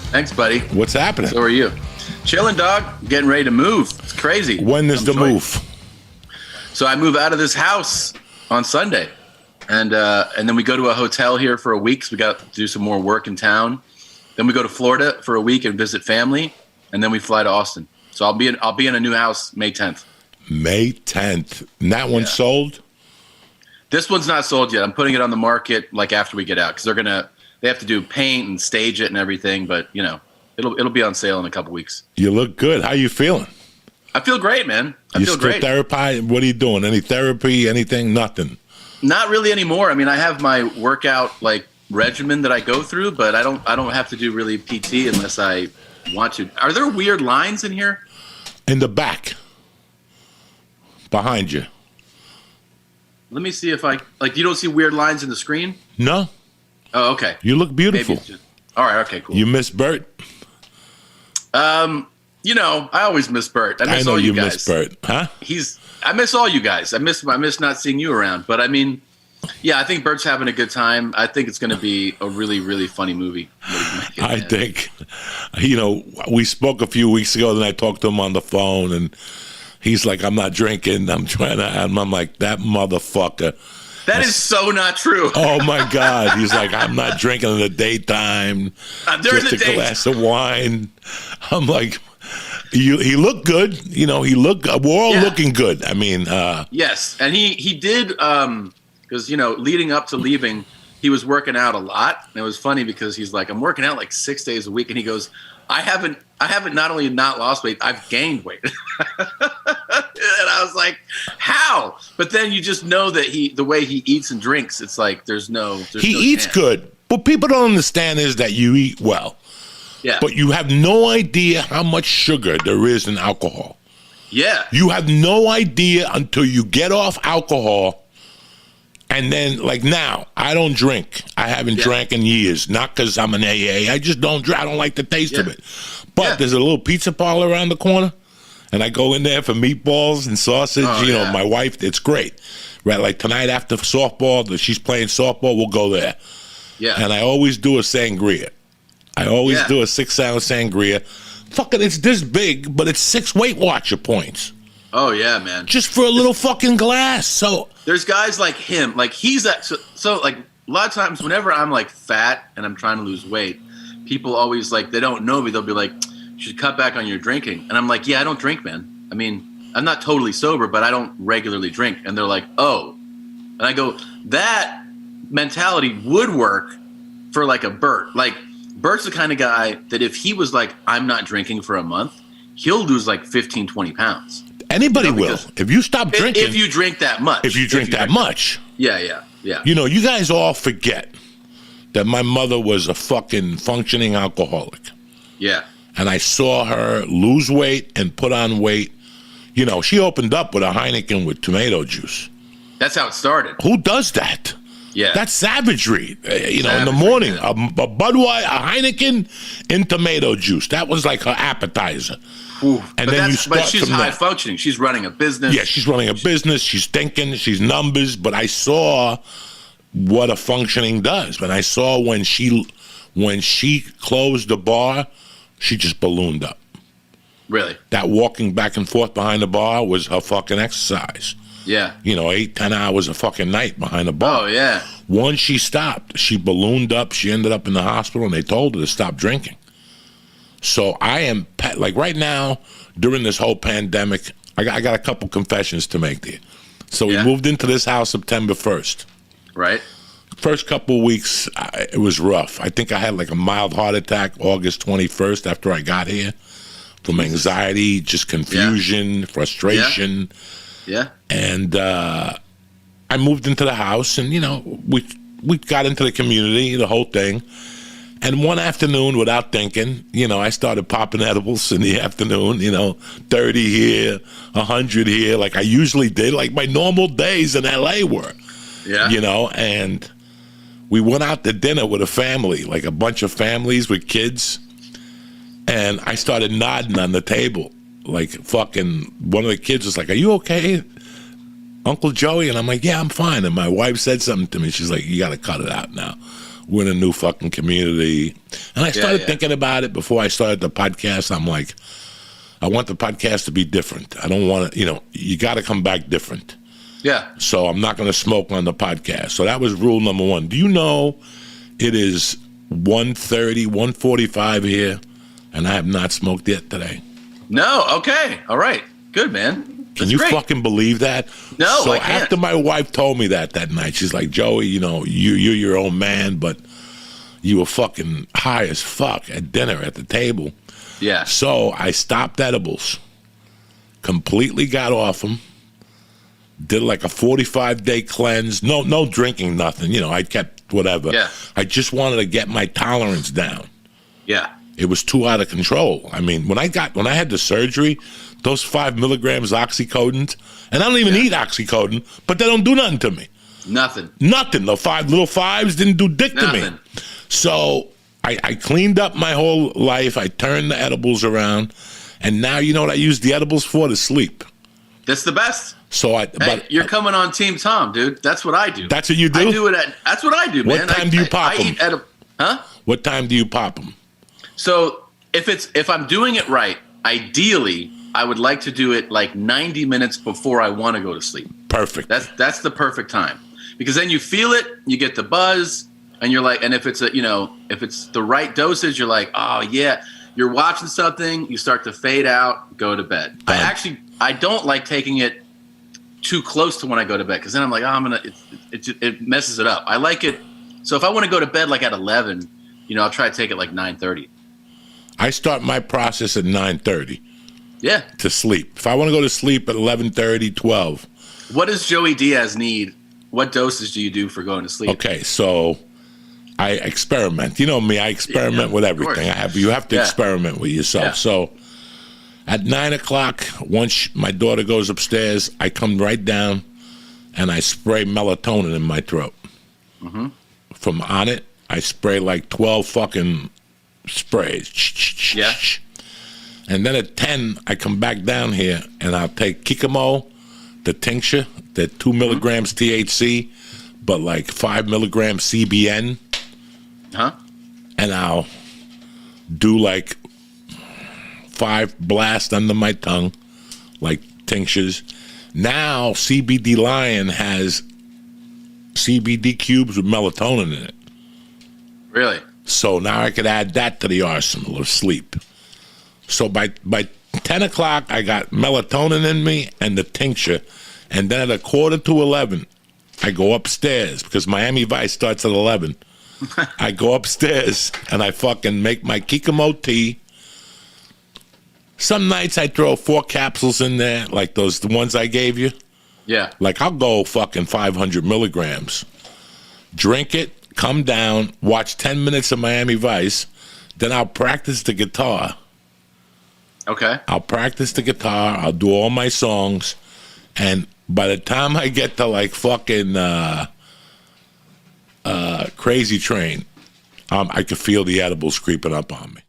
Thanks, buddy. What's happening? So are you? Chilling, dog. Getting ready to move. It's crazy. When is the move? So I move out of this house on Sunday, and then we go to a hotel here for a week. So we got to do some more work in town. Then we go to Florida for a week and visit family, and then we fly to Austin. So I'll be in a new house May 10th. May 10th. And that one's sold? This one's not sold yet. I'm putting it on the market like after we get out, because they have to do paint and stage it and everything. But it'll be on sale in a couple weeks. You look good. How you feeling? I feel great, man. I feel great. Therapy? What are you doing? Any therapy? Anything? Nothing. Not really anymore. I mean, I have my workout regimen that I go through, but I don't have to do really PT unless I want to. Are there weird lines in here? In the back. Behind you. Let me see if you don't see weird lines in the screen? No. Oh, okay. You look beautiful. All right, okay, cool. You miss Bert? I always miss Bert. I know all you guys. miss Bert, huh? I miss all you guys. I miss not seeing you around. But I mean, yeah, I think Bert's having a good time. I think it's going to be a really, really funny movie. I think, we spoke a few weeks ago, then I talked to him on the phone, and he's like, I'm not drinking. I'm like, that motherfucker. That is so not true. Oh, my God. He's like, I'm not drinking in the daytime. During just a glass of wine. I'm like, he looked good. We're all looking good. I mean. Yes. And he did, because, leading up to leaving, he was working out a lot. And it was funny because he's like, I'm working out 6 days a week. And he goes, I haven't not only not lost weight, I've gained weight. And I was like, how? But then you just know that the way he eats and drinks, it's like he eats good. What people don't understand is that you eat well. Yeah. But you have no idea how much sugar there is in alcohol. Yeah. You have no idea until you get off alcohol. And then, now, I don't drink. I haven't drank in years. Not because I'm an AA. I just don't drink. I don't like the taste of it. But there's a little pizza parlor around the corner, and I go in there for meatballs and sausage. My wife, it's great. Right, like tonight after softball, she's playing softball, we'll go there. Yeah. And I always do a sangria. I always do a 6-ounce sangria. Fucking, it's this big, but it's 6 Weight Watcher points. Oh, yeah, man. Just for a little fucking glass. So there's guys like him. He's that. So a lot of times whenever I'm fat and I'm trying to lose weight, people always they don't know me. They'll be like, you should cut back on your drinking. And I'm like, yeah, I don't drink, man. I mean, I'm not totally sober, but I don't regularly drink. And they're like, oh. And I go, that mentality would work for a Bert. Bert's the kind of guy that if he was I'm not drinking for a month, he'll lose 15, 20 pounds. Anybody will. If you stop drinking. If you drink that much. If you drink that much. Yeah. You guys all forget that my mother was a fucking functioning alcoholic. Yeah. And I saw her lose weight and put on weight. She opened up with a Heineken with tomato juice. That's how it started. Who does that? Yeah. That's savagery. In the morning, a Budweiser, a Heineken, and tomato juice. That was her appetizer. Ooh, and then you start but she's high functioning. She's running a business. Yeah, she's running a business. She's thinking. She's numbers. But I saw what a functioning does. And I saw when she closed the bar, she just ballooned up. Really? That walking back and forth behind the bar was her fucking exercise. Yeah. 8-10 hours a fucking night behind the bar. Oh, yeah. Once she stopped, she ballooned up. She ended up in the hospital, and they told her to stop drinking. So I am, right now, during this whole pandemic, I got a couple confessions to make there. So we moved into this house September 1st. Right. First couple of weeks, it was rough. I think I had a mild heart attack August 21st after I got here from anxiety, just confusion, frustration. Yeah. And I moved into the house, and, we got into the community, the whole thing. And one afternoon, without thinking, I started popping edibles in the afternoon, 30 here, 100 here, like I usually did, like my normal days in L.A. were. Yeah. And we went out to dinner with a family, like a bunch of families with kids. And I started nodding on the table. Like fucking one of the kids was like, "Are you okay, Uncle Joey?" And I'm like, "Yeah, I'm fine." And my wife said something to me. She's like, "You got to cut it out now. We're in a new fucking community. And I started yeah. thinking about it before I started the podcast. I'm like, I want the podcast to be different. I don't want to, you got to come back different. Yeah. So I'm not going to smoke on the podcast. So that was rule number one. Do you know it is 1:30, 1:45 here, and I have not smoked yet today? No. Okay. All right. Good, man. Can you fucking believe that? No, So I can't. after my wife told me that night, she's like, Joey, you're your own man, but you were fucking high as fuck at dinner at the table. Yeah. So I stopped edibles, completely got off them, did like a 45-day cleanse. No drinking, nothing. I kept whatever. Yeah. I just wanted to get my tolerance down. Yeah. It was too out of control. I mean, when I had the surgery, those 5 milligrams oxycodone, and I don't even eat oxycodone, but they don't do nothing to me. Nothing. Nothing. The little fives didn't do dick to me. Nothing. So I cleaned up my whole life. I turned the edibles around, and now you know what I use the edibles for? To sleep. That's the best. So you're coming on Team Tom, dude. That's what I do. That's what you do? I do it that's what I do, man. What time do you pop them? I eat huh? What time do you pop them? So if I'm doing it right, ideally I would like to do it like 90 minutes before I want to go to sleep. Perfect. That's the perfect time, because then you feel it, you get the buzz, and you're like, and if it's if it's the right dosage, you're like, oh yeah, you're watching something, you start to fade out, go to bed. I don't like taking it too close to when I go to bed, because then I'm like, oh, it messes it up. I like it. So if I want to go to bed like at 11, I'll try to take it like 9:30. I start my process at 9:30. Yeah. To sleep. If I want to go to sleep at 11:30, 12. What does Joey Diaz need? What doses do you do for going to sleep? Okay, so I experiment. You know me, I experiment with everything. You have to experiment with yourself. Yeah. So at 9 o'clock, once my daughter goes upstairs, I come right down and I spray melatonin in my throat. Mm-hmm. From on it, I spray like 12 fucking sprays. Yeah. And then at 10, I come back down here and I'll take Kikamo, the tincture, the 2 milligrams THC, but like 5 milligrams CBN. Huh? And I'll do like 5 blasts under my tongue, like tinctures. Now CBD Lion has CBD cubes with melatonin in it. Really? So now I could add that to the arsenal of sleep. So by 10 o'clock, I got melatonin in me and the tincture. And then at 11:15, I go upstairs, because Miami Vice starts at 11. I go upstairs and I fucking make my Kikamo tea. Some nights I throw 4 capsules in there, like the ones I gave you. Yeah. Like I'll go fucking 500 milligrams. Drink it, come down, watch 10 minutes of Miami Vice. Then I'll practice the guitar. Okay. I'll practice the guitar. I'll do all my songs. And by the time I get to like fucking Crazy Train, I could feel the edibles creeping up on me.